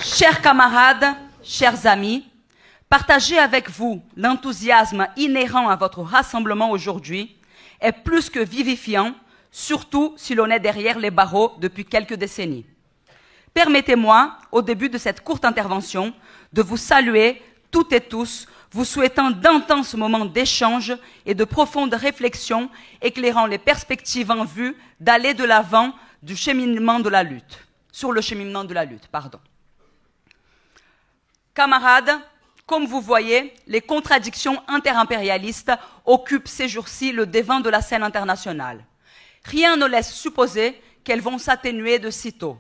Chers camarades, chers amis, partager avec vous l'enthousiasme inhérent à votre rassemblement aujourd'hui est plus que vivifiant, surtout si l'on est derrière les barreaux depuis quelques décennies. Permettez-moi, au début de cette courte intervention, de vous saluer toutes et tous, vous souhaitant d'intenses moments d'échange et de profondes réflexions éclairant les perspectives en vue d'aller de l'avant du cheminement de la lutte, sur le cheminement de la lutte, pardon. Camarades, comme vous voyez, les contradictions interimpérialistes occupent ces jours-ci le devant de la scène internationale. Rien ne laisse supposer qu'elles vont s'atténuer de sitôt.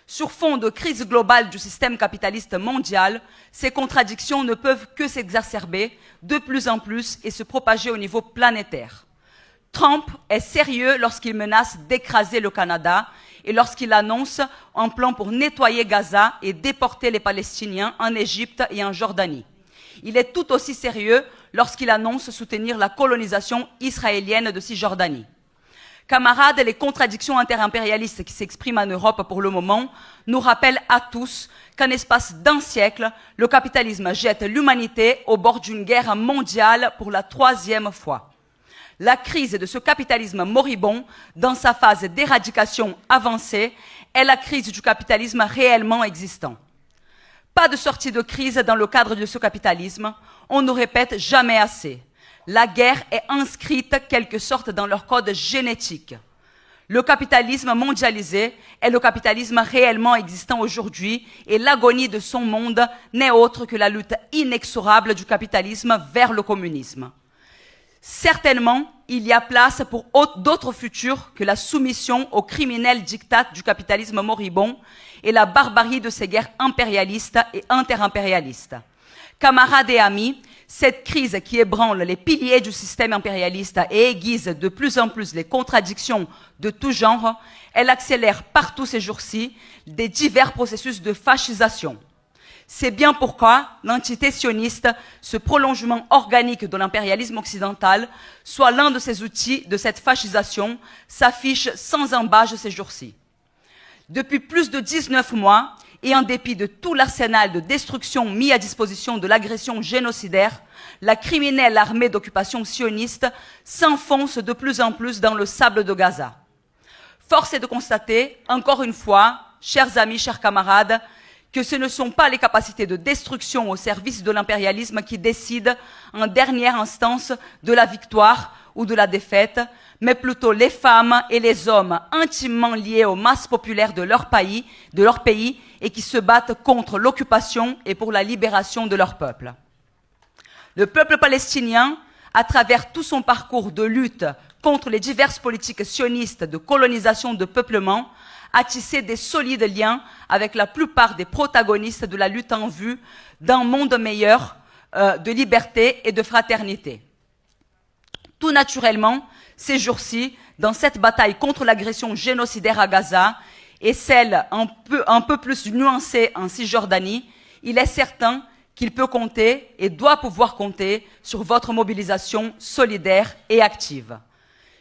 Sur fond de crise globale du système capitaliste mondial, ces contradictions ne peuvent que s'exacerber de plus en plus et se propager au niveau planétaire. Trump est sérieux lorsqu'il menace d'écraser le Canada et lorsqu'il annonce un plan pour nettoyer Gaza et déporter les Palestiniens en Égypte et en Jordanie. Il est tout aussi sérieux lorsqu'il annonce soutenir la colonisation israélienne de Cisjordanie. Camarades, les contradictions interimpérialistes qui s'expriment en Europe pour le moment nous rappellent à tous qu'en espace d'un siècle, le capitalisme jette l'humanité au bord d'une guerre mondiale pour la 3e fois. La crise de ce capitalisme moribond, dans sa phase d'éradication avancée, est la crise du capitalisme réellement existant. Pas de sortie de crise dans le cadre de ce capitalisme, on ne répète jamais assez. La guerre est inscrite quelque sorte dans leur code génétique. Le capitalisme mondialisé est le capitalisme réellement existant aujourd'hui et l'agonie de son monde n'est autre que la lutte inexorable du capitalisme vers le communisme. Certainement, il y a place pour d'autres futurs que la soumission aux criminels diktats du capitalisme moribond et la barbarie de ces guerres impérialistes et interimpérialistes. Camarades et amis, cette crise qui ébranle les piliers du système impérialiste et aiguise de plus en plus les contradictions de tout genre, elle accélère partout ces jours-ci des divers processus de fascisation. C'est bien pourquoi l'entité sioniste, ce prolongement organique de l'impérialisme occidental, soit l'un de ces outils de cette fascisation, s'affiche sans embâche ces jours-ci. Depuis plus de 19 mois, et en dépit de tout l'arsenal de destruction mis à disposition de l'agression génocidaire, la criminelle armée d'occupation sioniste s'enfonce de plus en plus dans le sable de Gaza. Force est de constater, encore une fois, chers amis, chers camarades, que ce ne sont pas les capacités de destruction au service de l'impérialisme qui décident en dernière instance de la victoire ou de la défaite, mais plutôt les femmes et les hommes intimement liés aux masses populaires de leur pays et qui se battent contre l'occupation et pour la libération de leur peuple. Le peuple palestinien, à travers tout son parcours de lutte contre les diverses politiques sionistes de colonisation de peuplement, a tissé des solides liens avec la plupart des protagonistes de la lutte en vue d'un monde meilleur, de liberté et de fraternité. Tout naturellement, ces jours-ci, dans cette bataille contre l'agression génocidaire à Gaza et celle un peu plus nuancée en Cisjordanie, il est certain qu'il peut compter et doit pouvoir compter sur votre mobilisation solidaire et active.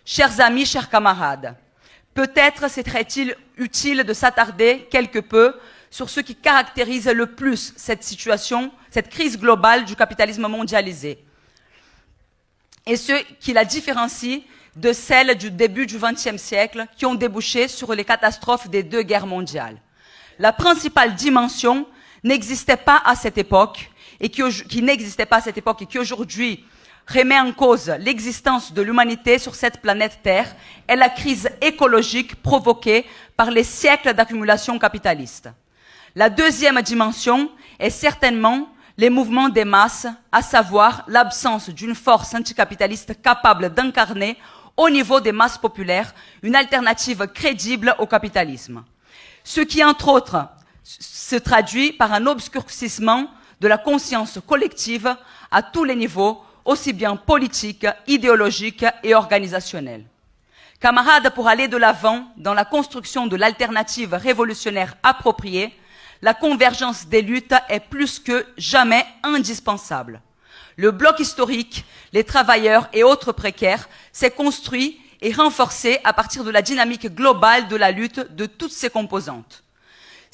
Chers amis, chers camarades, peut-être serait-il utile de s'attarder quelque peu sur ce qui caractérise le plus cette situation, cette crise globale du capitalisme mondialisé, et ce qui la différencie de celle du début du XXe siècle qui ont débouché sur les catastrophes des 2 guerres mondiales. La principale dimension n'existait pas à cette époque et qui aujourd'hui remet en cause l'existence de l'humanité sur cette planète Terre est la crise écologique provoquée par les siècles d'accumulation capitaliste. La deuxième dimension est certainement les mouvements des masses, à savoir l'absence d'une force anticapitaliste capable d'incarner au niveau des masses populaires une alternative crédible au capitalisme. Ce qui, entre autres, se traduit par un obscurcissement de la conscience collective à tous les niveaux, aussi bien politiques, idéologiques et organisationnels. Camarades, pour aller de l'avant dans la construction de l'alternative révolutionnaire appropriée, la convergence des luttes est plus que jamais indispensable. Le bloc historique, les travailleurs et autres précaires s'est construit et renforcé à partir de la dynamique globale de la lutte de toutes ses composantes.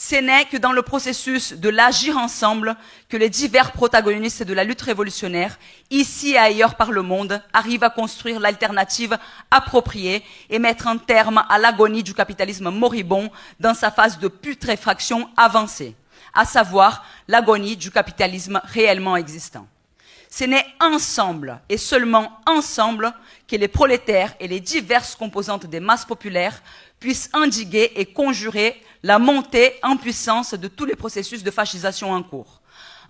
Ce n'est que dans le processus de l'agir ensemble que les divers protagonistes de la lutte révolutionnaire, ici et ailleurs par le monde, arrivent à construire l'alternative appropriée et mettre un terme à l'agonie du capitalisme moribond dans sa phase de putréfaction avancée, à savoir l'agonie du capitalisme réellement existant. Ce n'est ensemble, et seulement ensemble, que les prolétaires et les diverses composantes des masses populaires puissent endiguer et conjurer la montée en puissance de tous les processus de fascisation en cours.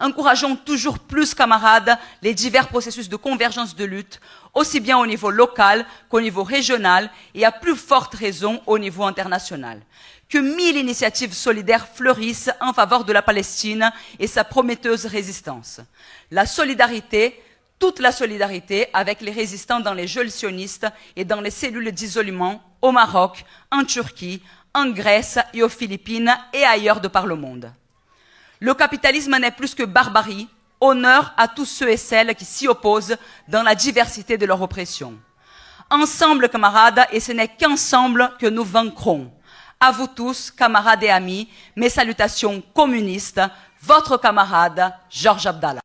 Encourageons toujours plus, camarades, les divers processus de convergence de lutte, aussi bien au niveau local qu'au niveau régional et à plus forte raison au niveau international. Que 1000 initiatives solidaires fleurissent en faveur de la Palestine et sa prometteuse résistance. La solidarité, toute la solidarité avec les résistants dans les geôles sionistes et dans les cellules d'isolement au Maroc, en Turquie, en Grèce et aux Philippines et ailleurs de par le monde. Le capitalisme n'est plus que barbarie, honneur à tous ceux et celles qui s'y opposent dans la diversité de leur oppression. Ensemble, camarades, et ce n'est qu'ensemble que nous vaincrons. À vous tous, camarades et amis, mes salutations communistes, votre camarade Georges Abdallah.